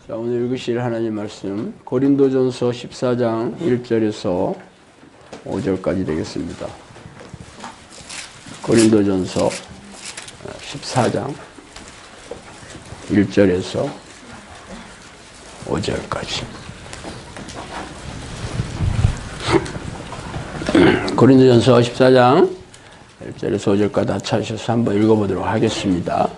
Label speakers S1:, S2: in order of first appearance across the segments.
S1: 자, 오늘 읽으실 하나님 말씀 고린도전서 14장 1절에서 5절까지 되겠습니다. 고린도전서 14장 1절에서 5절까지. 고린도전서 14장 1절에서 5절까지 다 찾으셔서 한번 읽어보도록 하겠습니다.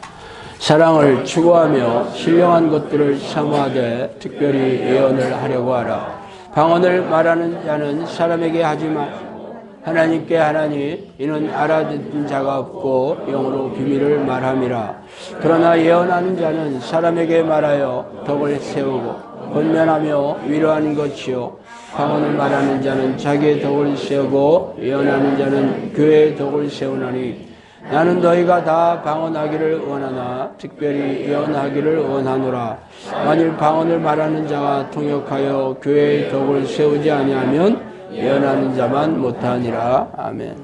S1: 사랑을 추구하며 신령한 것들을 사모하되 특별히 예언을 하려고 하라. 방언을 말하는 자는 사람에게 하지 마시고 하나님께 하나니 이는 알아듣는 자가 없고 영으로 비밀을 말함이라. 그러나 예언하는 자는 사람에게 말하여 덕을 세우고 권면하며 위로하는 것이요 방언을 말하는 자는 자기의 덕을 세우고 예언하는 자는 교회의 덕을 세우나니 나는 너희가 다 방언하기를 원하나 특별히 예언하기를 원하노라. 만일 방언을 말하는 자가 통역하여 교회의 덕을 세우지 아니하면 예언하는 자만 못하니라. 아멘.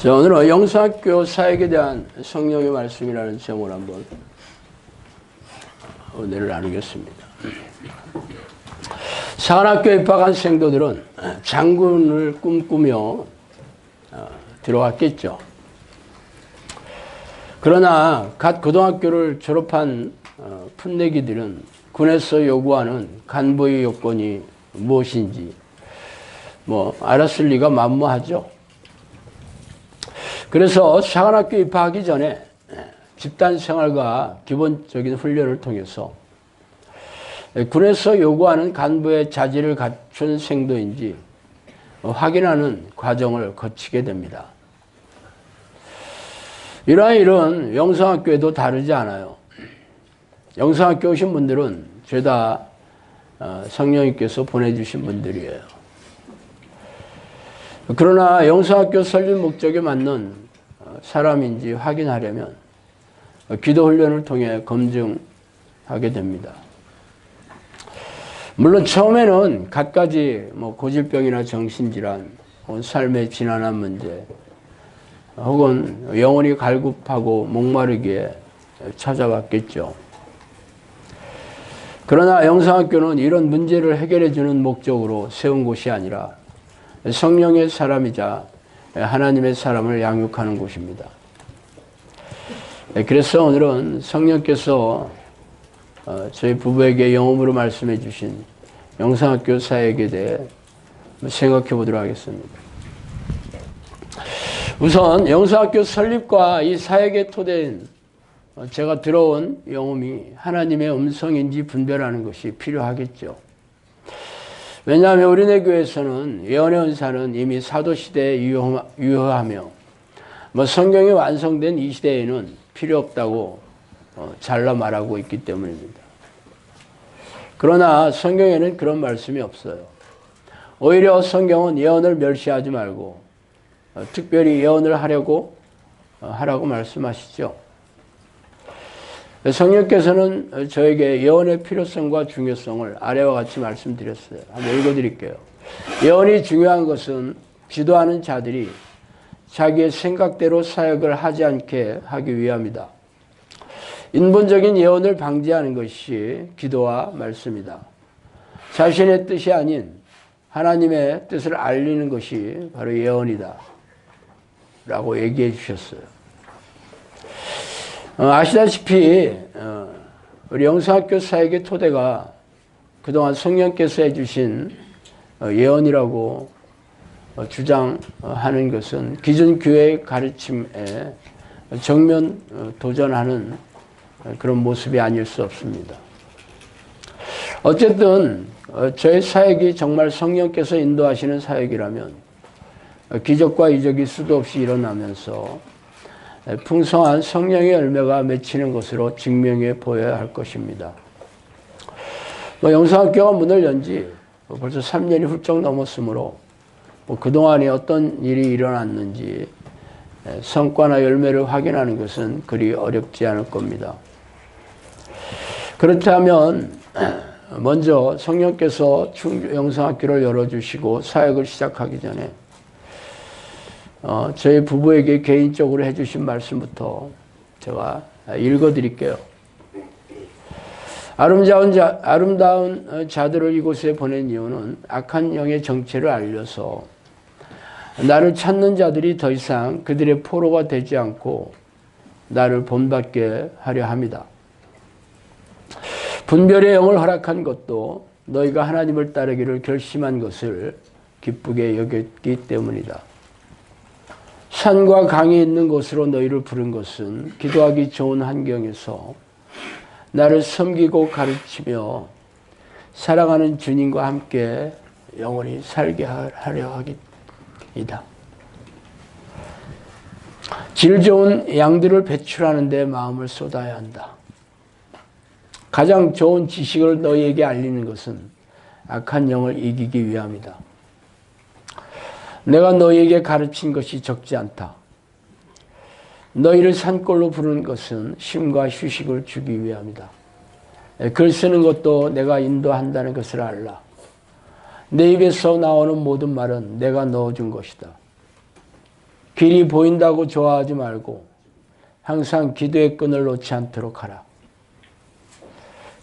S1: 자, 오늘은 영성학교 사역에 대한 성령의 말씀이라는 제목으로 한번 은혜를 나누겠습니다. 사관학교에 입학한 생도들은 장군을 꿈꾸며 들어왔겠죠. 그러나 갓 고등학교를 졸업한 풋내기들은 군에서 요구하는 간부의 요건이 무엇인지 알았을 리가 만무하죠. 그래서 사관학교에 입학하기 전에 집단 생활과 기본적인 훈련을 통해서 군에서 요구하는 간부의 자질을 갖춘 생도인지 확인하는 과정을 거치게 됩니다. 이러한 일은 영성학교에도 다르지 않아요. 영성학교 오신 분들은 죄다 성령님께서 보내주신 분들이에요. 그러나 영성학교 설립 목적에 맞는 사람인지 확인하려면 기도 훈련을 통해 검증하게 됩니다. 물론 처음에는 갖가지 고질병이나 정신질환, 삶의 지난한 문제, 혹은 영혼이 갈급하고 목마르기에 찾아왔겠죠. 그러나 영성학교는 이런 문제를 해결해 주는 목적으로 세운 곳이 아니라 성령의 사람이자 하나님의 사람을 양육하는 곳입니다. 그래서 오늘은 성령께서 저희 부부에게 영음으로 말씀해 주신 영성학교 사역에 대해 생각해 보도록 하겠습니다. 우선 영성학교 설립과 이 사역의 토대인 제가 들어온 영음이 하나님의 음성인지 분별하는 것이 필요하겠죠. 왜냐하면 우리네 교회에서는 예언의 은사는 이미 사도시대에 유효하며 성경이 완성된 이 시대에는 필요 없다고 잘라 말하고 있기 때문입니다. 그러나 성경에는 그런 말씀이 없어요. 오히려 성경은 예언을 멸시하지 말고 특별히 예언을 하라고 말씀하시죠. 성령께서는 저에게 예언의 필요성과 중요성을 아래와 같이 말씀드렸어요. 한번 읽어드릴게요. 예언이 중요한 것은 기도하는 자들이 자기의 생각대로 사역을 하지 않게 하기 위함이다. 인본적인 예언을 방지하는 것이 기도와 말씀이다. 자신의 뜻이 아닌 하나님의 뜻을 알리는 것이 바로 예언이다. 라고 얘기해 주셨어요. 아시다시피 우리 영성학교 사역의 토대가 그동안 성령께서 해주신 예언이라고 주장하는 것은 기존 교회의 가르침에 정면 도전하는 그런 모습이 아닐 수 없습니다. 어쨌든 저의 사역이 정말 성령께서 인도하시는 사역이라면 기적과 이적이 수도 없이 일어나면서 풍성한 성령의 열매가 맺히는 것으로 증명해 보여야 할 것입니다. 영성학교가 문을 연 지 벌써 3년이 훌쩍 넘었으므로 그동안에 어떤 일이 일어났는지 성과나 열매를 확인하는 것은 그리 어렵지 않을 겁니다. 그렇다면 먼저 성령께서 영성학교를 열어주시고 사역을 시작하기 전에 저희 부부에게 개인적으로 해주신 말씀부터 제가 읽어드릴게요. 아름다운 자들을 이곳에 보낸 이유는 악한 영의 정체를 알려서 나를 찾는 자들이 더 이상 그들의 포로가 되지 않고 나를 본받게 하려 합니다. 분별의 영을 허락한 것도 너희가 하나님을 따르기를 결심한 것을 기쁘게 여겼기 때문이다. 산과 강이 있는 곳으로 너희를 부른 것은 기도하기 좋은 환경에서 나를 섬기고 가르치며 사랑하는 주님과 함께 영원히 살게 하려 하기이다. 질 좋은 양들을 배출하는 데 마음을 쏟아야 한다. 가장 좋은 지식을 너희에게 알리는 것은 악한 영을 이기기 위함이다. 내가 너희에게 가르친 것이 적지 않다. 너희를 산골로 부르는 것은 쉼과 휴식을 주기 위함이다. 글 쓰는 것도 내가 인도한다는 것을 알라. 내 입에서 나오는 모든 말은 내가 넣어준 것이다. 길이 보인다고 좋아하지 말고 항상 기도의 끈을 놓지 않도록 하라.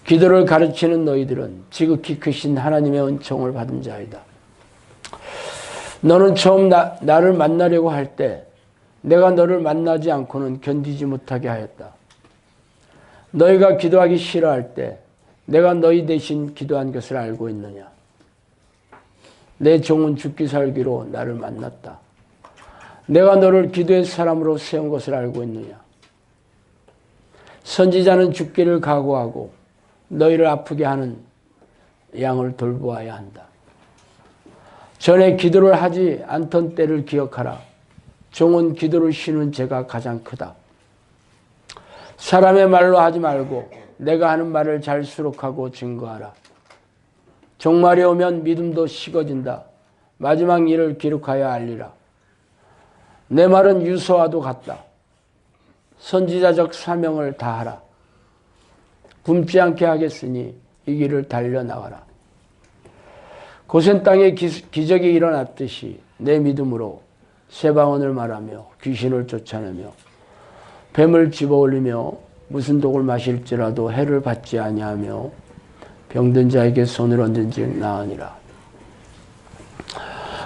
S1: 기도를 가르치는 너희들은 지극히 크신 하나님의 은총을 받은 자이다. 너는 처음 나를 만나려고 할 때 내가 너를 만나지 않고는 견디지 못하게 하였다. 너희가 기도하기 싫어할 때 내가 너희 대신 기도한 것을 알고 있느냐? 내 종은 죽기 살기로 나를 만났다. 내가 너를 기도의 사람으로 세운 것을 알고 있느냐? 선지자는 죽기를 각오하고 너희를 아프게 하는 양을 돌보아야 한다. 전에 기도를 하지 않던 때를 기억하라. 종은 기도를 쉬는 죄가 가장 크다. 사람의 말로 하지 말고 내가 하는 말을 잘 수록하고 증거하라. 종말이 오면 믿음도 식어진다. 마지막 일을 기록하여 알리라. 내 말은 유서와도 같다. 선지자적 사명을 다하라. 굶지 않게 하겠으니 이 길을 달려나가라. 고센 땅에 기적이 일어났듯이 내 믿음으로 세방언을 말하며 귀신을 쫓아내며 뱀을 집어올리며 무슨 독을 마실지라도 해를 받지 아니하며 병든 자에게 손을 얹은즉 나으니라.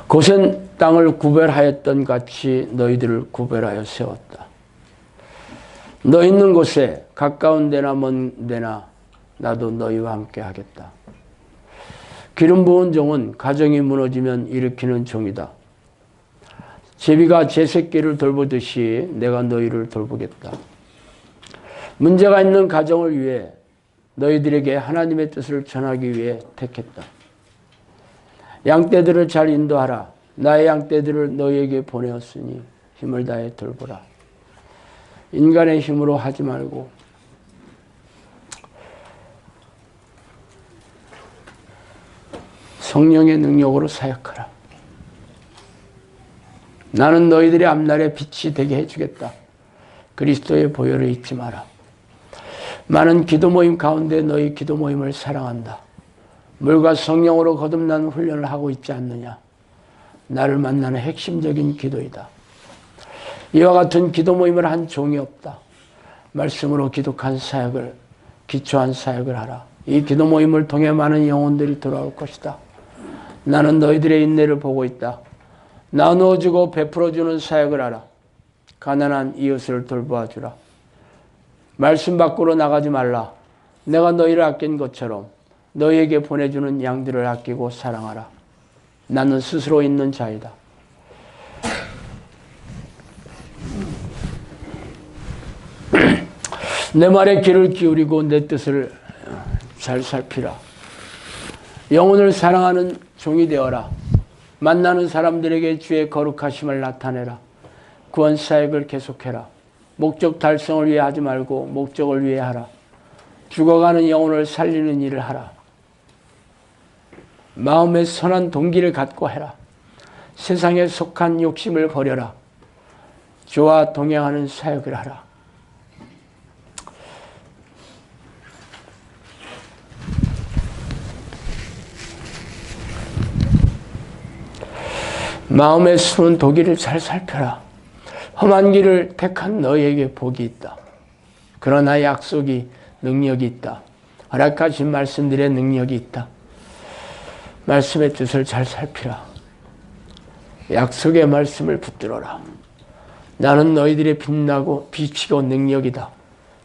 S1: 고센 땅을 구별하였던 같이 너희들을 구별하여 세웠다. 너 있는 곳에 가까운 데나 먼 데나 나도 너희와 함께 하겠다. 기름 부은 종은 가정이 무너지면 일으키는 종이다. 제비가 제 새끼를 돌보듯이 내가 너희를 돌보겠다. 문제가 있는 가정을 위해 너희들에게 하나님의 뜻을 전하기 위해 택했다. 양떼들을 잘 인도하라. 나의 양떼들을 너희에게 보내었으니 힘을 다해 돌보라. 인간의 힘으로 하지 말고 성령의 능력으로 사역하라. 나는 너희들의 앞날에 빛이 되게 해주겠다. 그리스도의 보혈을 잊지 마라. 많은 기도 모임 가운데 너희 기도 모임을 사랑한다. 물과 성령으로 거듭난 훈련을 하고 있지 않느냐. 나를 만나는 핵심적인 기도이다. 이와 같은 기도 모임을 한 종이 없다. 말씀으로 기독한 사역을, 기초한 사역을 하라. 이 기도 모임을 통해 많은 영혼들이 돌아올 것이다. 나는 너희들의 인내를 보고 있다. 나누어주고 베풀어주는 사역을 하라. 가난한 이웃을 돌보아주라. 말씀 밖으로 나가지 말라. 내가 너희를 아낀 것처럼 너희에게 보내주는 양들을 아끼고 사랑하라. 나는 스스로 있는 자이다. 내 말에 귀를 기울이고 내 뜻을 잘 살피라. 영혼을 사랑하는 종이 되어라. 만나는 사람들에게 주의 거룩하심을 나타내라. 구원 사역을 계속해라. 목적 달성을 위해 하지 말고 목적을 위해 하라. 죽어가는 영혼을 살리는 일을 하라. 마음에 선한 동기를 갖고 해라. 세상에 속한 욕심을 버려라. 주와 동행하는 사역을 하라. 마음에 숨은 도기를 잘 살펴라. 험한 길을 택한 너에게 복이 있다. 그러나 약속이 능력이 있다. 허락하신 말씀들의 능력이 있다. 말씀의 뜻을 잘 살피라. 약속의 말씀을 붙들어라. 나는 너희들의 빛나고 빛이고 능력이다.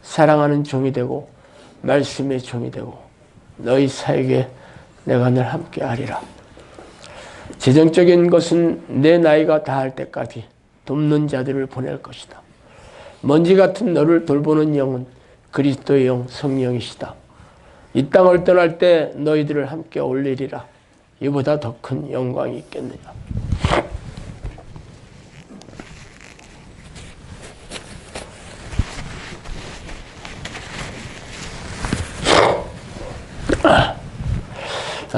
S1: 사랑하는 종이 되고 말씀의 종이 되고 너희 사에게 내가 늘 함께 하리라. 재정적인 것은 내 나이가 다할 때까지 돕는 자들을 보낼 것이다. 먼지 같은 너를 돌보는 영은 그리스도의 영 성령이시다. 이 땅을 떠날 때 너희들을 함께 올리리라. 이보다 더 큰 영광이 있겠느냐.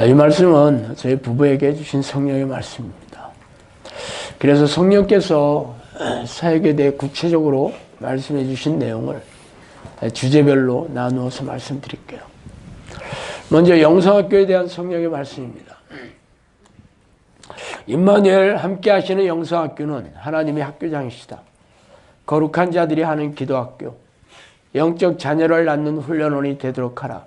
S1: 이 말씀은 저희 부부에게 주신 성령의 말씀입니다. 그래서 성령께서 사역에 대해 구체적으로 말씀해 주신 내용을 주제별로 나누어서 말씀드릴게요. 먼저 영성학교에 대한 성령의 말씀입니다. 임마누엘 함께 하시는 영성학교는 하나님의 학교장이시다. 거룩한 자들이 하는 기도학교, 영적 자녀를 낳는 훈련원이 되도록 하라.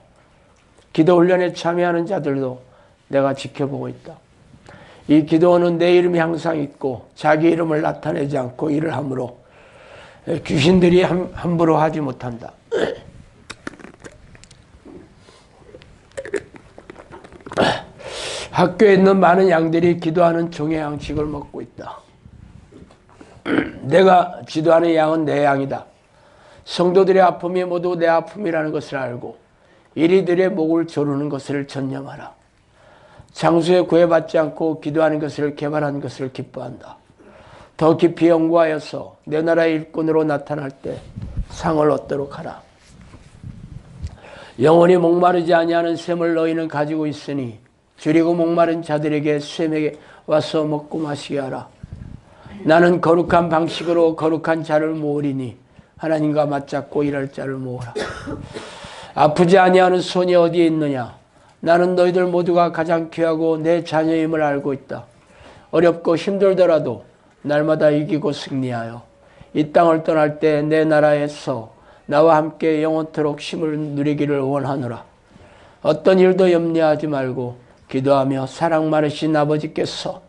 S1: 기도훈련에 참여하는 자들도 내가 지켜보고 있다. 이 기도원은 내 이름이 항상 있고 자기 이름을 나타내지 않고 일을 하므로 귀신들이 함부로 하지 못한다. 학교에 있는 많은 양들이 기도하는 종의 양식을 먹고 있다. 내가 지도하는 양은 내 양이다. 성도들의 아픔이 모두 내 아픔이라는 것을 알고 이리들의 목을 조르는 것을 전념하라. 장수에 구애받지 않고 기도하는 것을 개발한 것을 기뻐한다. 더 깊이 연구하여서 내 나라의 일꾼으로 나타날 때 상을 얻도록 하라. 영원히 목마르지 아니하는 샘을 너희는 가지고 있으니 줄이고 목마른 자들에게 샘에 와서 먹고 마시게 하라. 나는 거룩한 방식으로 거룩한 자를 모으리니 하나님과 맞잡고 일할 자를 모으라. 아프지 아니하는 손이 어디에 있느냐? 나는 너희들 모두가 가장 귀하고 내 자녀임을 알고 있다. 어렵고 힘들더라도 날마다 이기고 승리하여 이 땅을 떠날 때 내 나라에서 나와 함께 영원토록 쉼을 누리기를 원하노라. 어떤 일도 염려하지 말고 기도하며 사랑 많으신 아버지께서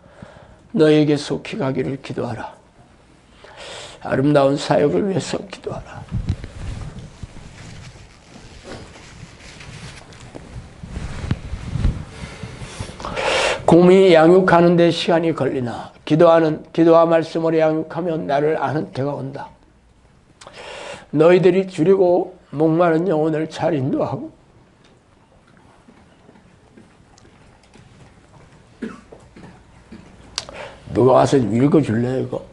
S1: 너에게 속히 가기를 기도하라. 아름다운 사역을 위해서 기도하라. 곰이 양육하는 데 시간이 걸리나 기도와 말씀으로 양육하면 나를 아는 때가 온다. 너희들이 줄이고 목마른 영혼을 잘 인도하고 누가 와서 읽어줄래 이거?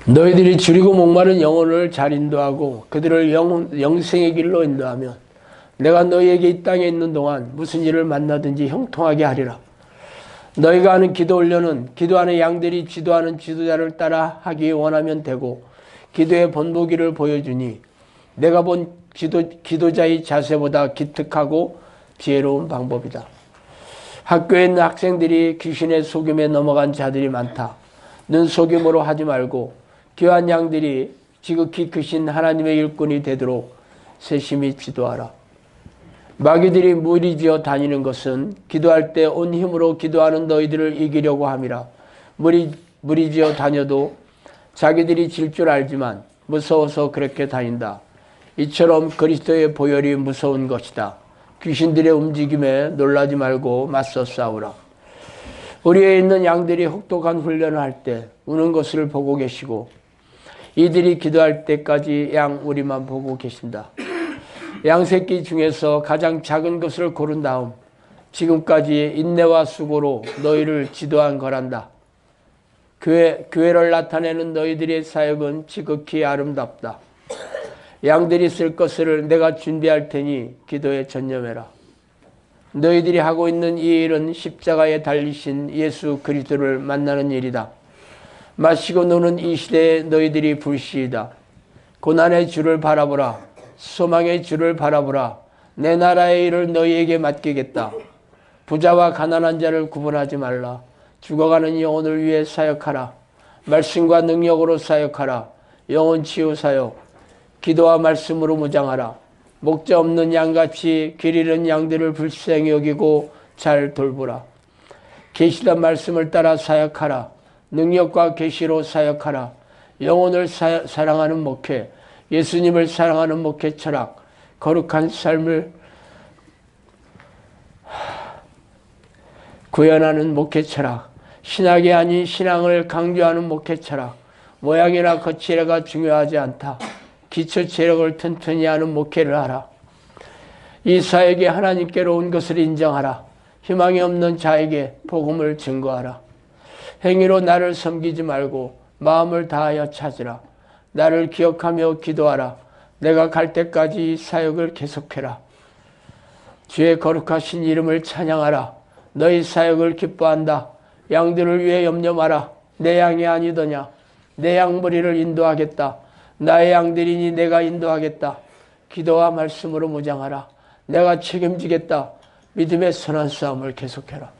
S1: 너희들이 줄이고 목마른 영혼을 잘 인도하고 그들을 영생의 길로 인도하면 내가 너희에게 이 땅에 있는 동안 무슨 일을 만나든지 형통하게 하리라. 너희가 하는 기도 훈련은 기도하는 양들이 지도하는 지도자를 따라 하기 원하면 되고 기도의 본보기를 보여주니 내가 본 기도자의 자세보다 기특하고 지혜로운 방법이다. 학교에 있는 학생들이 귀신의 속임에 넘어간 자들이 많다. 눈속임으로 하지 말고 귀한 양들이 지극히 크신 하나님의 일꾼이 되도록 세심히 지도하라. 마귀들이 무리지어 다니는 것은 기도할 때 온 힘으로 기도하는 너희들을 이기려고 함이라. 무리지어 다녀도 자기들이 질 줄 알지만 무서워서 그렇게 다닌다. 이처럼 그리스도의 보혈이 무서운 것이다. 귀신들의 움직임에 놀라지 말고 맞서 싸우라. 우리에 있는 양들이 혹독한 훈련을 할 때 우는 것을 보고 계시고 이들이 기도할 때까지 양 우리만 보고 계신다. 양새끼 중에서 가장 작은 것을 고른 다음 지금까지 인내와 수고로 너희를 지도한 거란다. 교회를 나타내는 너희들의 사역은 지극히 아름답다. 양들이 쓸 것을 내가 준비할 테니 기도에 전념해라. 너희들이 하고 있는 이 일은 십자가에 달리신 예수 그리스도를 만나는 일이다. 마시고 노는 이 시대에 너희들이 불시이다. 고난의 주를 바라보라. 소망의 주를 바라보라. 내 나라의 일을 너희에게 맡기겠다. 부자와 가난한 자를 구분하지 말라. 죽어가는 영혼을 위해 사역하라. 말씀과 능력으로 사역하라. 영혼 치유 사역. 기도와 말씀으로 무장하라. 목자 없는 양같이 길 잃은 양들을 불쌍히 여기고 잘 돌보라. 계시된 말씀을 따라 사역하라. 능력과 계시로 사역하라. 영혼을 사랑하는 목회, 예수님을 사랑하는 목회 철학, 거룩한 삶을 구현하는 목회 철학, 신학이 아닌 신앙을 강조하는 목회 철학, 모양이나 거칠애가 중요하지 않다. 기초 체력을 튼튼히 하는 목회를 하라. 이 사역이 하나님께로 온 것을 인정하라. 희망이 없는 자에게 복음을 증거하라. 행위로 나를 섬기지 말고 마음을 다하여 찾으라. 나를 기억하며 기도하라. 내가 갈 때까지 이 사역을 계속해라. 주의 거룩하신 이름을 찬양하라. 너희 사역을 기뻐한다. 양들을 위해 염려 마라. 내 양이 아니더냐. 내 양무리를 인도하겠다. 나의 양들이니 내가 인도하겠다. 기도와 말씀으로 무장하라. 내가 책임지겠다. 믿음의 선한 싸움을 계속해라.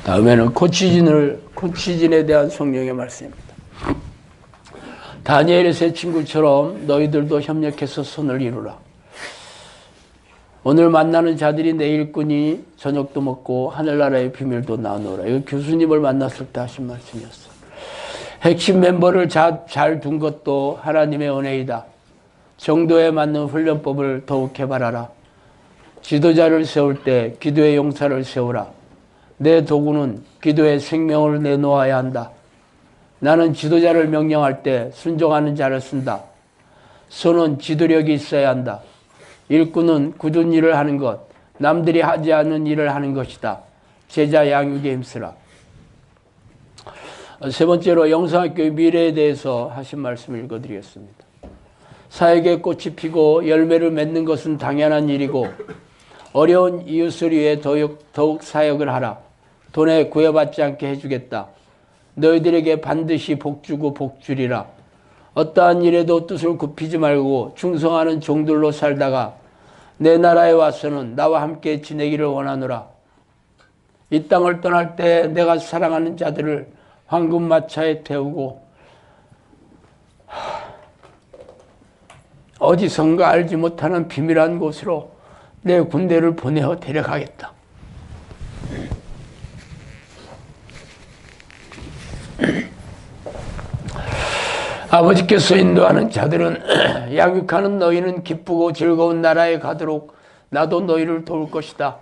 S1: 다음에는 코치진에 대한 성령의 말씀입니다. 다니엘의 세 친구처럼 너희들도 협력해서 손을 이루라. 오늘 만나는 자들이 내 일꾼이 저녁도 먹고 하늘나라의 비밀도 나누라. 이거 교수님을 만났을 때 하신 말씀이었어요. 핵심 멤버를 잘 둔 것도 하나님의 은혜이다. 정도에 맞는 훈련법을 더욱 개발하라. 지도자를 세울 때 기도의 용사를 세우라. 내 도구는 기도의 생명을 내놓아야 한다. 나는 지도자를 명령할 때 순종하는 자를 쓴다. 손은 지도력이 있어야 한다. 일꾼은 굳은 일을 하는 것, 남들이 하지 않는 일을 하는 것이다. 제자 양육에 힘쓰라. 세 번째로 영성학교의 미래에 대해서 하신 말씀을 읽어드리겠습니다. 사역에 꽃이 피고 열매를 맺는 것은 당연한 일이고 어려운 이웃을 위해 더욱 사역을 하라. 돈에 구애받지 않게 해주겠다. 너희들에게 반드시 복주고 복주리라. 어떠한 일에도 뜻을 굽히지 말고 충성하는 종들로 살다가 내 나라에 와서는 나와 함께 지내기를 원하노라. 이 땅을 떠날 때 내가 사랑하는 자들을 황금마차에 태우고 어디선가 알지 못하는 비밀한 곳으로 내 군대를 보내어 데려가겠다. 아버지께서 인도하는 자들은 양육하는 너희는 기쁘고 즐거운 나라에 가도록 나도 너희를 도울 것이다.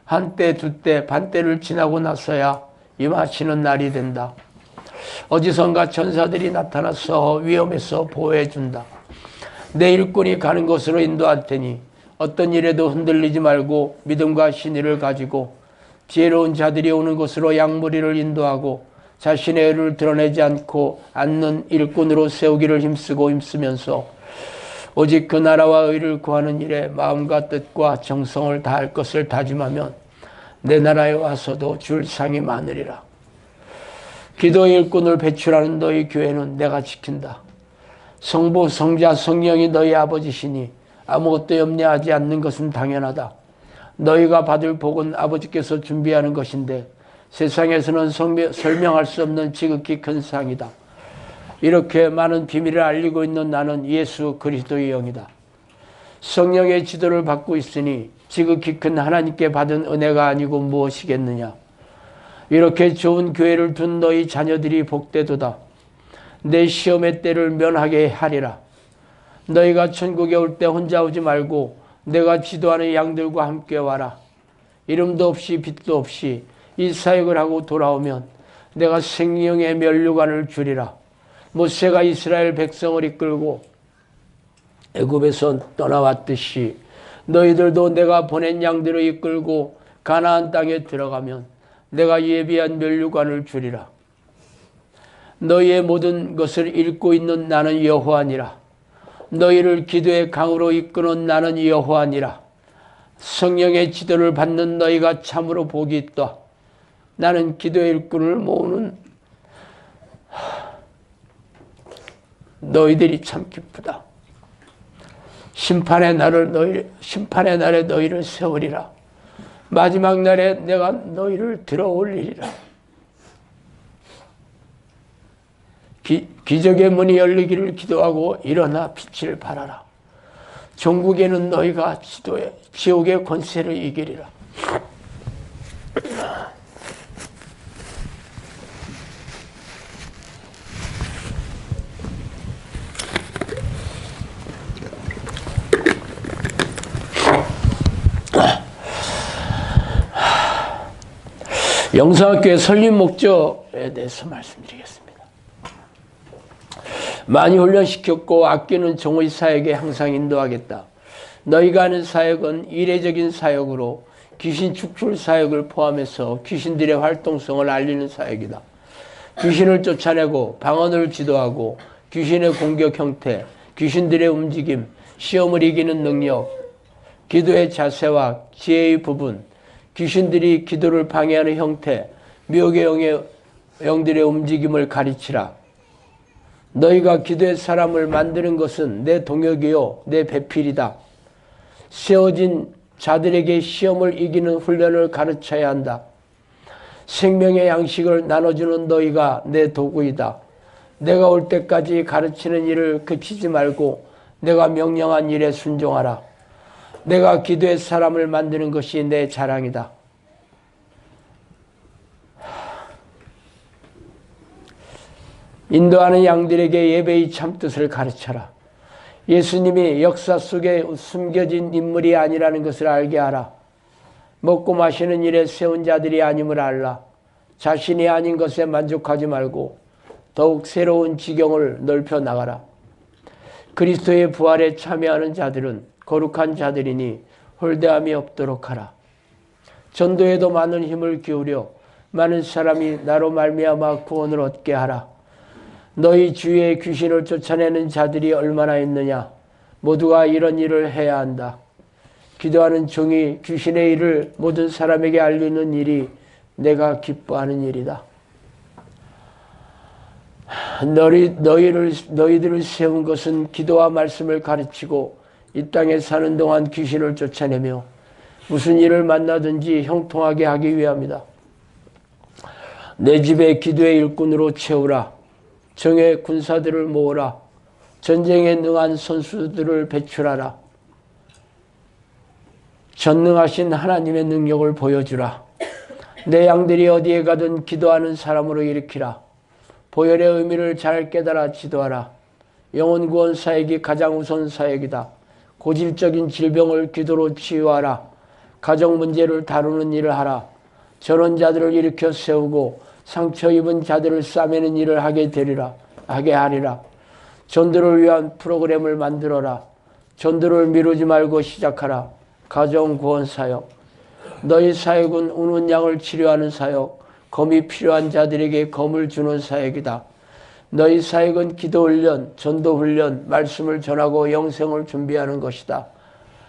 S1: 한때 두때 반때를 지나고 나서야 임하시는 날이 된다. 어디선가 천사들이 나타나서 위험에서 보호해준다. 내 일꾼이 가는 곳으로 인도할 테니 어떤 일에도 흔들리지 말고 믿음과 신의를 가지고 지혜로운 자들이 오는 곳으로 양무리를 인도하고 자신의 의를 드러내지 않는 일꾼으로 세우기를 힘쓰면서 오직 그 나라와 의를 구하는 일에 마음과 뜻과 정성을 다할 것을 다짐하면 내 나라에 와서도 줄 상이 많으리라. 기도의 일꾼을 배출하는 너희 교회는 내가 지킨다. 성부, 성자, 성령이 너희 아버지시니 아무것도 염려하지 않는 것은 당연하다. 너희가 받을 복은 아버지께서 준비하는 것인데 세상에서는 설명할 수 없는 지극히 큰 상이다. 이렇게 많은 비밀을 알리고 있는 나는 예수 그리스도의 영이다. 성령의 지도를 받고 있으니 지극히 큰 하나님께 받은 은혜가 아니고 무엇이겠느냐. 이렇게 좋은 교회를 둔 너희 자녀들이 복되도다. 내 시험의 때를 면하게 하리라. 너희가 천국에 올 때 혼자 오지 말고 내가 지도하는 양들과 함께 와라. 이름도 없이 빛도 없이 이 사역을 하고 돌아오면 내가 생명의 면류관을 주리라. 모세가 이스라엘 백성을 이끌고 애굽에서 떠나왔듯이 너희들도 내가 보낸 양들을 이끌고 가나안 땅에 들어가면 내가 예비한 면류관을 주리라. 너희의 모든 것을 읽고 있는 나는 여호와니라. 너희를 기도의 강으로 이끄는 나는 여호와니라. 성령의 지도를 받는 너희가 참으로 복이 있다. 나는 기도의 일꾼을 모으는 너희들이 참 기쁘다. 심판의 날에 너희를 세우리라. 마지막 날에 내가 너희를 들어올리리라. 기적의 문이 열리기를 기도하고 일어나 빛을 발하라. 종국에는 너희가 지옥의 권세를 이기리라. 영성학교의 설립 목적에 대해서 말씀드리겠습니다. 많이 훈련시켰고 아끼는 종의 사역에 항상 인도하겠다. 너희가 하는 사역은 이례적인 사역으로 귀신 축출 사역을 포함해서 귀신들의 활동성을 알리는 사역이다. 귀신을 쫓아내고 방언을 지도하고 귀신의 공격 형태, 귀신들의 움직임, 시험을 이기는 능력, 기도의 자세와 지혜의 부분, 귀신들이 기도를 방해하는 형태, 미혹의 영들의 움직임을 가르치라. 너희가 기도의 사람을 만드는 것은 내 동역이요 내 배필이다. 세워진 자들에게 시험을 이기는 훈련을 가르쳐야 한다. 생명의 양식을 나눠주는 너희가 내 도구이다. 내가 올 때까지 가르치는 일을 그치지 말고 내가 명령한 일에 순종하라. 내가 기도의 사람을 만드는 것이 내 자랑이다. 인도하는 양들에게 예배의 참뜻을 가르쳐라. 예수님이 역사 속에 숨겨진 인물이 아니라는 것을 알게 하라. 먹고 마시는 일에 세운 자들이 아님을 알라. 자신이 아닌 것에 만족하지 말고 더욱 새로운 지경을 넓혀 나가라. 그리스도의 부활에 참여하는 자들은 거룩한 자들이니 홀대함이 없도록 하라. 전도에도 많은 힘을 기울여 많은 사람이 나로 말미암아 구원을 얻게 하라. 너희 주위에 귀신을 쫓아내는 자들이 얼마나 있느냐. 모두가 이런 일을 해야 한다. 기도하는 종이 귀신의 일을 모든 사람에게 알리는 일이 내가 기뻐하는 일이다. 너희들을 세운 것은 기도와 말씀을 가르치고 이 땅에 사는 동안 귀신을 쫓아내며 무슨 일을 만나든지 형통하게 하기 위함이다. 내 집에 기도의 일꾼으로 채우라. 정의 군사들을 모으라. 전쟁에 능한 선수들을 배출하라. 전능하신 하나님의 능력을 보여주라. 내 양들이 어디에 가든 기도하는 사람으로 일으키라. 보혈의 의미를 잘 깨달아 지도하라. 영혼 구원 사역이 가장 우선 사역이다. 고질적인 질병을 기도로 치유하라. 가정 문제를 다루는 일을 하라. 전원자들을 일으켜 세우고 상처 입은 자들을 싸매는 일을 하게 하리라. 전도를 위한 프로그램을 만들어라. 전도를 미루지 말고 시작하라. 가정 구원 사역. 너희 사역은 우는 양을 치료하는 사역, 검이 필요한 자들에게 검을 주는 사역이다. 너희 사역은 기도훈련, 전도훈련, 말씀을 전하고 영생을 준비하는 것이다.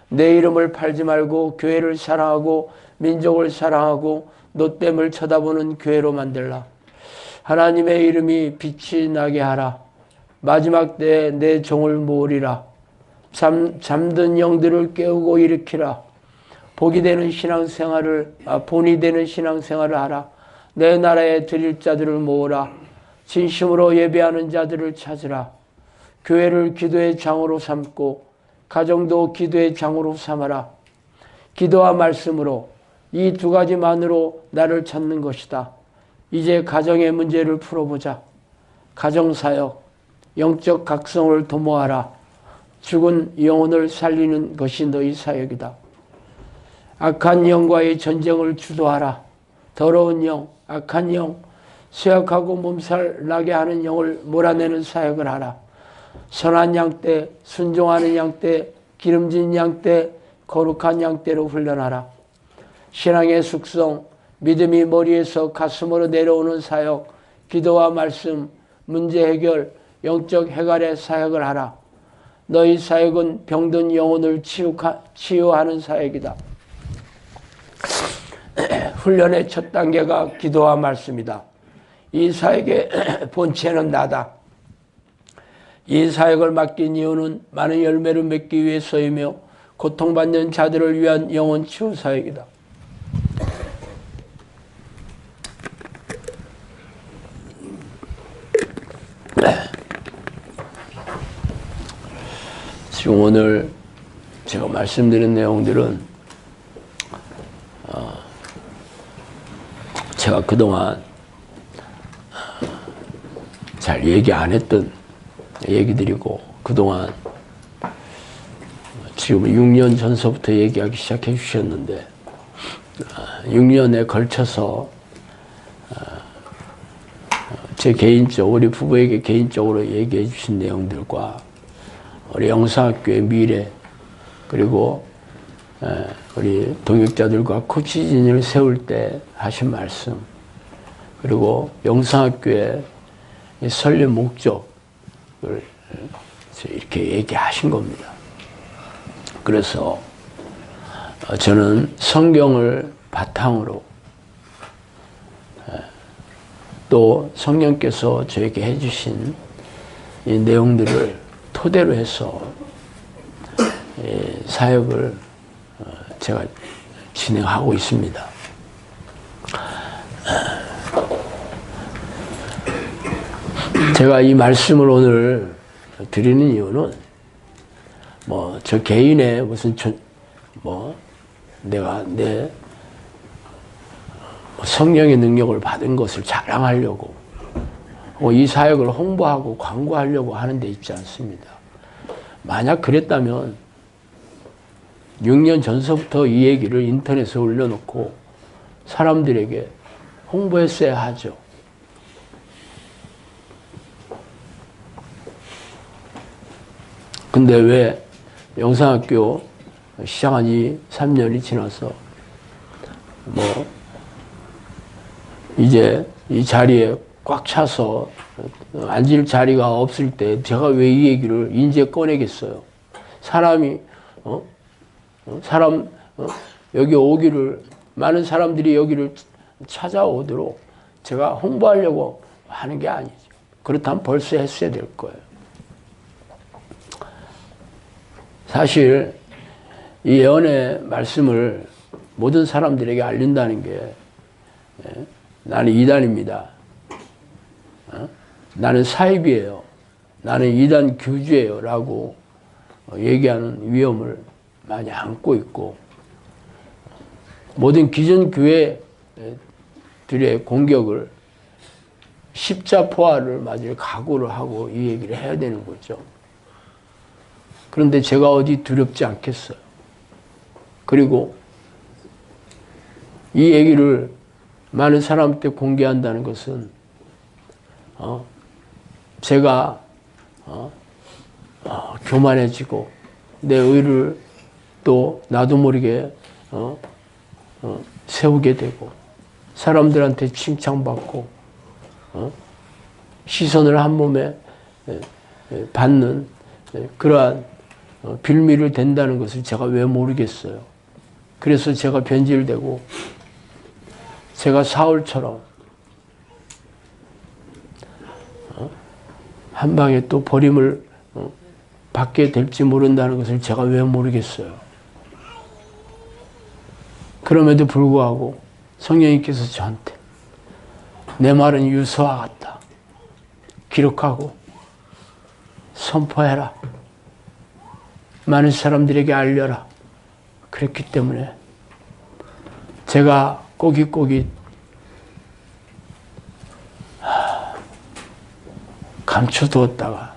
S1: 내 이름을 팔지 말고 교회를 사랑하고 민족을 사랑하고 노됨을 쳐다보는 교회로 만들라. 하나님의 이름이 빛이 나게 하라. 마지막 때에 내 종을 모으리라. 잠든 영들을 깨우고 일으키라. 본이 되는 신앙생활을 하라. 내 나라에 드릴 자들을 모으라. 진심으로 예배하는 자들을 찾으라. 교회를 기도의 장으로 삼고 가정도 기도의 장으로 삼아라. 기도와 말씀으로 이 두 가지만으로 나를 찾는 것이다. 이제 가정의 문제를 풀어보자. 가정사역, 영적 각성을 도모하라. 죽은 영혼을 살리는 것이 너희 사역이다. 악한 영과의 전쟁을 주도하라. 더러운 영, 악한 영, 쇠약하고 몸살 나게 하는 영을 몰아내는 사역을 하라. 선한 양떼, 순종하는 양떼, 기름진 양떼, 거룩한 양떼로 훈련하라. 신앙의 숙성, 믿음이 머리에서 가슴으로 내려오는 사역, 기도와 말씀, 문제 해결, 영적 해갈의 사역을 하라. 너희 사역은 병든 영혼을 치유하는 사역이다. 훈련의 첫 단계가 기도와 말씀이다. 이 사역의 본체는 나다. 이 사역을 맡긴 이유는 많은 열매를 맺기 위해서이며 고통받는 자들을 위한 영혼 치유 사역이다. 지금 오늘 제가 말씀드린 내용들은 제가 그동안 잘 얘기 안 했던 얘기들이고, 그동안 지금 6년 전서부터 얘기하기 시작해 주셨는데 6년에 걸쳐서 제 개인적, 우리 부부에게 개인적으로 얘기해 주신 내용들과 우리 영상학교의 미래, 그리고 우리 동역자들과 코치진을 세울 때 하신 말씀, 그리고 영상학교의 설립 목적을 이렇게 얘기하신 겁니다. 그래서 저는 성경을 바탕으로 또 성령께서 저에게 해주신 이 내용들을 토대로 해서 사역을 제가 진행하고 있습니다. 제가 이 말씀을 오늘 드리는 이유는 저 개인의 무슨 내가 내 성령의 능력을 받은 것을 자랑하려고 이 사역을 홍보하고 광고하려고 하는 데 있지 않습니다. 만약 그랬다면 6년 전서부터 이 얘기를 인터넷에 올려놓고 사람들에게 홍보했어야 하죠. 근데 왜 영상학교 시작한 지 3년이 지나서 이제 이 자리에 꽉 차서 앉을 자리가 없을 때 제가 왜 이 얘기를 이제 꺼내겠어요? 사람이 여기 오기를, 많은 사람들이 여기를 찾아오도록 제가 홍보하려고 하는 게 아니죠. 그렇다면 벌써 했어야 될 거예요. 사실 이 예언의 말씀을 모든 사람들에게 알린다는 게 나는 이단입니다. 나는 사입이에요. 나는 이단 교주예요. 라고 얘기하는 위험을 많이 안고 있고, 모든 기존 교회들의 공격을 십자포화를 맞을 각오를 하고 이 얘기를 해야 되는 거죠. 그런데 제가 어디 두렵지 않겠어요. 그리고 이 얘기를 많은 사람한테 공개한다는 것은 제가 교만해지고 내 의를 또 나도 모르게 세우게 되고 사람들한테 칭찬받고 시선을 한 몸에 받는 그러한 빌미를 된다는 것을 제가 왜 모르겠어요. 그래서 제가 변질되고 제가 사울처럼 한 방에 또 버림을 받게 될지 모른다는 것을 제가 왜 모르겠어요. 그럼에도 불구하고 성령님께서 저한테 내 말은 유서와 같다. 기록하고 선포해라. 많은 사람들에게 알려라. 그랬기 때문에 제가 꼬깃꼬깃 감춰두었다가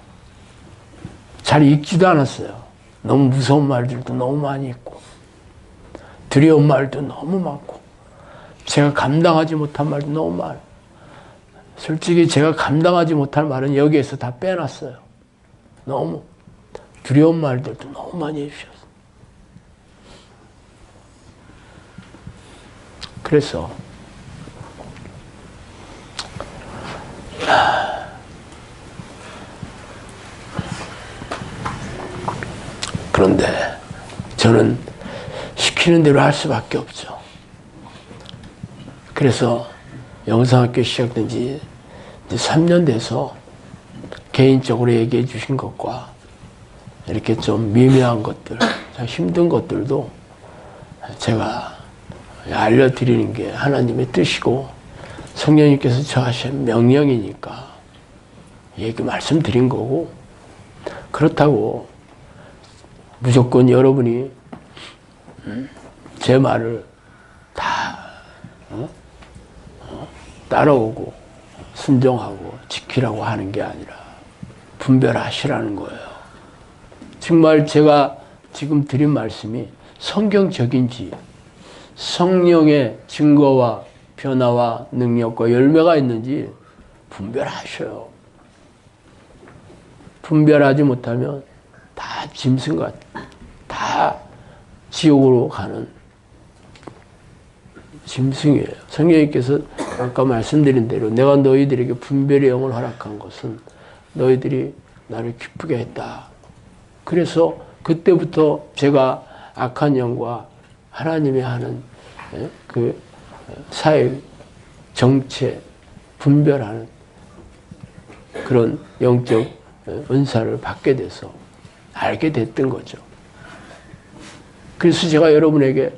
S1: 잘 읽지도 않았어요. 너무 무서운 말들도 너무 많이 있고 두려운 말도 너무 많고 제가 감당하지 못한 말도 너무 많아요. 솔직히 제가 감당하지 못할 말은 여기에서 다 빼놨어요. 너무 두려운 말들도 너무 많이 해주셨어요. 그래서 그런데 저는 시키는 대로 할 수밖에 없죠. 그래서 영상학교 시작된 지 이제 3년 돼서 개인적으로 얘기해 주신 것과 이렇게 좀 미묘한 것들, 힘든 것들도 제가 알려드리는 게 하나님의 뜻이고 성령님께서 저하신 명령이니까 얘기 말씀드린 거고, 그렇다고 무조건 여러분이 제 말을 다 따라오고 순종하고 지키라고 하는 게 아니라 분별하시라는 거예요. 정말 제가 지금 드린 말씀이 성경적인지 성령의 증거와 변화와 능력과 열매가 있는지 분별하셔요. 분별하지 못하면 다 짐승 같아. 다 지옥으로 가는 짐승이에요. 성령님께서 아까 말씀드린 대로 내가 너희들에게 분별의 영을 허락한 것은 너희들이 나를 기쁘게 했다. 그래서 그때부터 제가 악한 영과 하나님이 하는 그 사회 정체 분별하는 그런 영적 은사를 받게 돼서 알게 됐던 거죠. 그래서 제가 여러분에게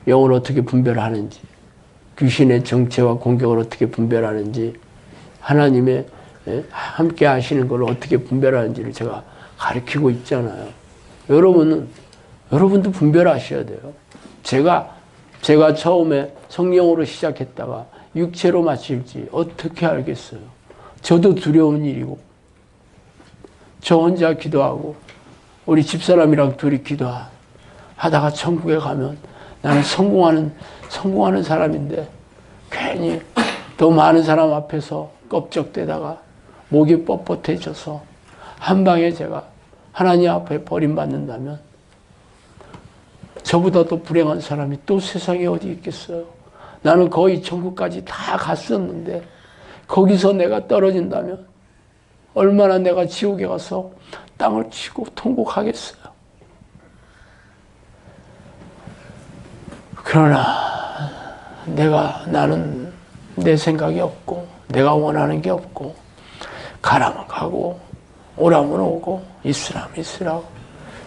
S1: 영을 어떻게 분별하는지, 귀신의 정체와 공격을 어떻게 분별하는지, 하나님의 함께 하시는 걸 어떻게 분별하는지를 제가 가르치고 있잖아요. 여러분도 분별하셔야 돼요. 제가 처음에 성령으로 시작했다가 육체로 마칠지 어떻게 알겠어요? 저도 두려운 일이고, 저 혼자 기도하고, 우리 집사람이랑 둘이 기도하다가 천국에 가면 나는 성공하는 사람인데, 괜히 더 많은 사람 앞에서 껍적대다가 목이 뻣뻣해져서 한 방에 제가 하나님 앞에 버림받는다면 저보다 더 불행한 사람이 또 세상에 어디 있겠어요? 나는 거의 천국까지 다 갔었는데 거기서 내가 떨어진다면 얼마나 내가 지옥에 가서 땅을 치고 통곡하겠어요. 그러나 나는 내 생각이 없고 내가 원하는 게 없고 가라면 가고 오라면 오고 있으라면 있으라고.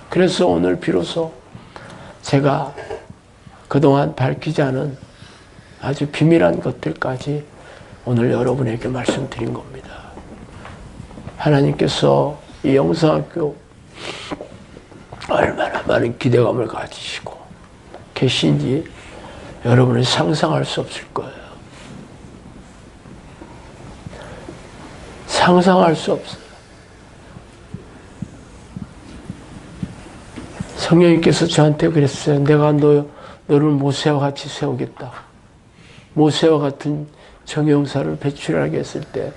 S1: 그래서 오늘 비로소 제가 그동안 밝히지 않은 아주 비밀한 것들까지 오늘 여러분에게 말씀드린 겁니다. 하나님께서 이 영성학교 얼마나 많은 기대감을 가지시고 계신지 여러분은 상상할 수 없을 거예요. 상상할 수 없어요. 성령님께서 저한테 그랬어요. 내가 너를 모세와 같이 세우겠다. 모세와 같은 정형사를 배출하게 했을 때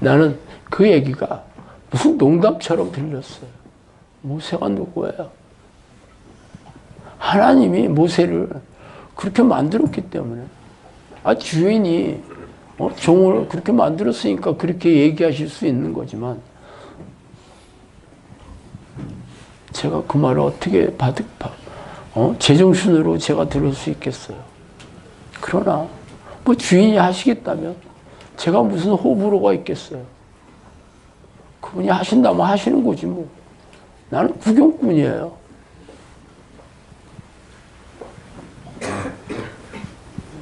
S1: 나는 그 얘기가 무슨 농담처럼 들렸어요. 모세가 누구예요? 하나님이 모세를 그렇게 만들었기 때문에 주인이 종을 그렇게 만들었으니까 그렇게 얘기하실 수 있는 거지만 제가 그 말을 어떻게 제정신으로 제가 들을 수 있겠어요. 그러나 주인이 하시겠다면 제가 무슨 호불호가 있겠어요. 그분이 하신다면 하시는 거지 뭐. 나는 구경꾼이에요.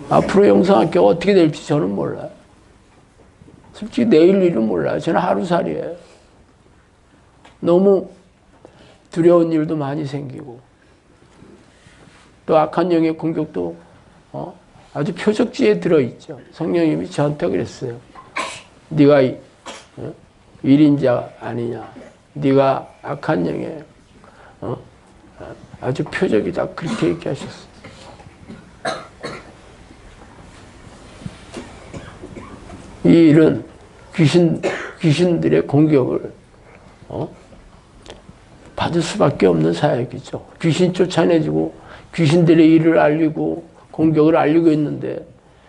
S1: 앞으로 영성학교가 어떻게 될지 저는 몰라요. 솔직히 내일 일은 몰라요. 저는 하루살이에요. 너무 두려운 일도 많이 생기고 또 악한 영의 공격도 아주 표적지에 들어있죠. 성령님이 저한테 그랬어요. 네가 일인자 아니냐. 네가 악한 영의 아주 표적이다. 그렇게 얘기하셨어요. 이 일은 귀신들의 공격을 받을 수밖에 없는 사역이죠. 귀신 쫓아내주고 귀신들의 일을 알리고 공격을 알리고 있는데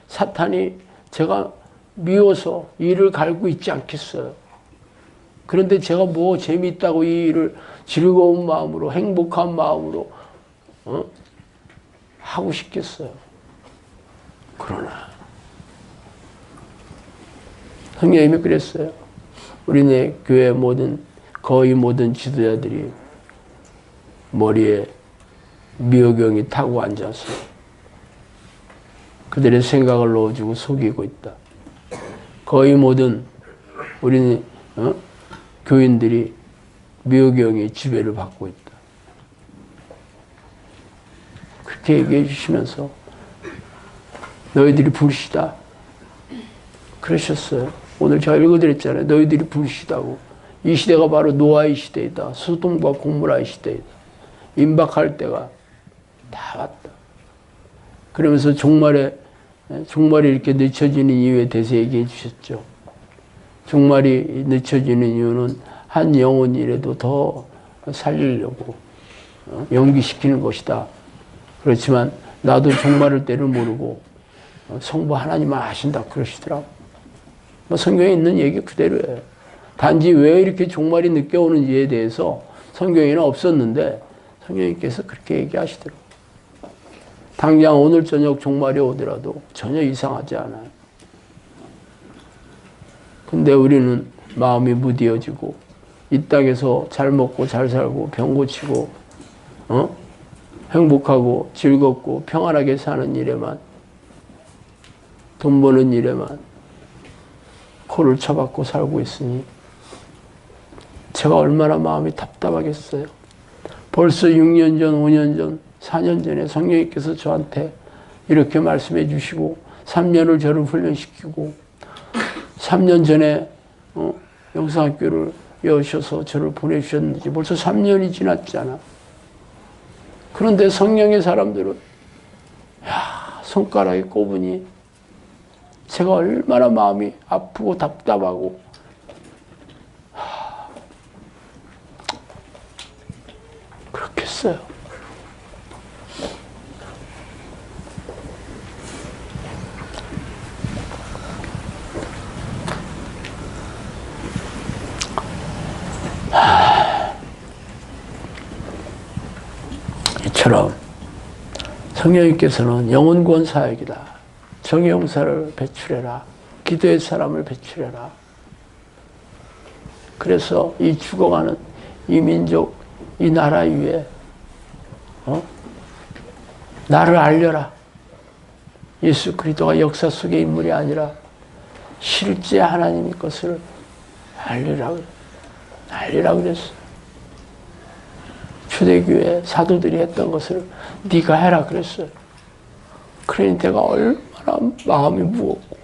S1: 사탄이 제가 미워서 일을 갈고 있지 않겠어요. 그런데 제가 뭐 재미있다고 이 일을 즐거운 마음으로 행복한 마음으로 하고 싶겠어요. 그러나 성령님이 그랬어요. 우리네 교회 거의 모든 지도자들이 머리에 미호경이 타고 앉아서 그들의 생각을 넣어주고 속이고 있다. 거의 모든 우리 교인들이 미호경의 지배를 받고 있다. 그렇게 얘기해 주시면서 너희들이 불시다 그러셨어요. 오늘 제가 읽어드렸잖아요. 너희들이 불시다고. 이 시대가 바로 노아의 시대이다. 소돔과 고모라의 시대이다. 임박할 때가 다 왔다. 그러면서 종말이 이렇게 늦춰지는 이유에 대해서 얘기해 주셨죠. 종말이 늦춰지는 이유는 한 영혼이라도 더 살리려고 연기시키는 것이다. 그렇지만 나도 종말을 때를 모르고 성부 하나님만 아신다 그러시더라고. 성경에 있는 얘기 그대로예요. 단지 왜 이렇게 종말이 늦게 오는지에 대해서 성경에는 없었는데 성령님께서 그렇게 얘기하시더라고요. 당장 오늘 저녁 종말이 오더라도 전혀 이상하지 않아요. 근데 우리는 마음이 무디어지고 이 땅에서 잘 먹고 잘 살고 병 고치고 행복하고 즐겁고 평안하게 사는 일에만 돈 버는 일에만 코를 쳐박고 살고 있으니 제가 얼마나 마음이 답답하겠어요. 벌써 6년 전, 5년 전, 4년 전에 성령님께서 저한테 이렇게 말씀해 주시고 3년을 저를 훈련시키고 3년 전에 영상학교를 여셔서 저를 보내주셨는지 벌써 3년이 지났잖아. 그런데 성령의 사람들은 손가락에 꼽으니 제가 얼마나 마음이 아프고 답답하고 그렇겠어요. 이처럼 성령님께서는 영혼구원 사역이다. 정의용사를 배출해라. 기도의 사람을 배출해라. 그래서 이 죽어가는 이 민족, 이 나라 위에 나를 알려라. 예수 그리스도가 역사 속의 인물이 아니라 실제 하나님의 것을 알리라 그랬어. 초대교회 사도들이 했던 것을 네가 해라 그랬어요. 그러니 내가 얼마나 마음이 무겁고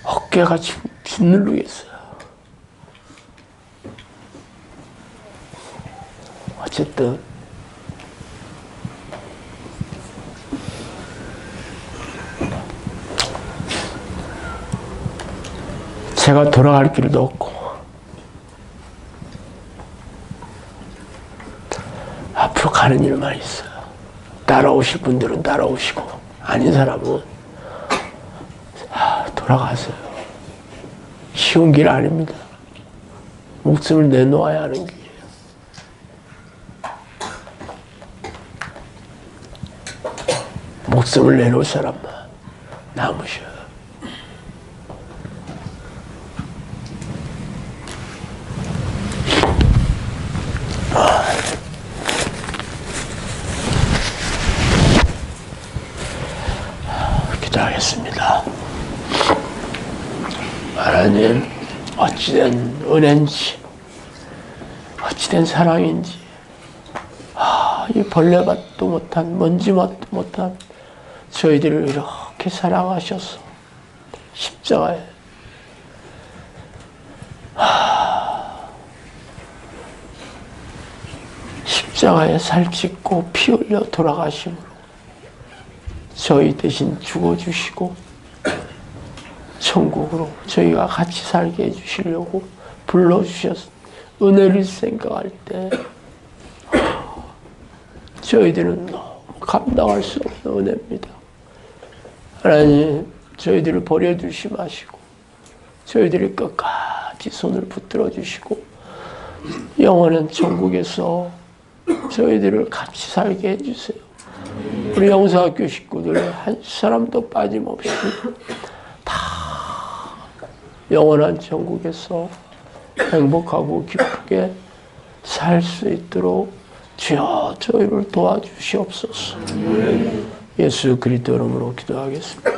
S1: 어깨가 짓누르겠어요. 어쨌든 제가 돌아갈 길도 없고 앞으로 가는 일만 있어요. 따라오실 분들은 따라오시고 아닌 사람은 돌아가세요. 쉬운 길 아닙니다. 목숨을 내놓아야 하는 길이에요. 목숨을 내놓을 사람만 남으셔요. 기도하겠습니다. 하나님, 어찌된 은혜인지, 어찌된 사랑인지, 이 벌레맛도 못한, 먼지맛도 못한 저희들을 이렇게 사랑하셔서 십자가에 십자가에 살짓고 피 흘려 돌아가심으로 저희 대신 죽어주시고 천국으로 저희가 같이 살게 해주시려고 불러주셔서 은혜를 생각할 때 저희들은 너무 감당할 수 없는 은혜입니다. 하나님, 저희들을 버려두지 마시고 저희들이 끝까지 손을 붙들어 주시고 영원한 천국에서 저희들을 같이 살게 해주세요. 우리 영사학교 식구들 한 사람도 빠짐없이 다 영원한 천국에서 행복하고 기쁘게 살 수 있도록 주여 저희를 도와주시옵소서. 예수 그리스도 이름으로 기도하겠습니다.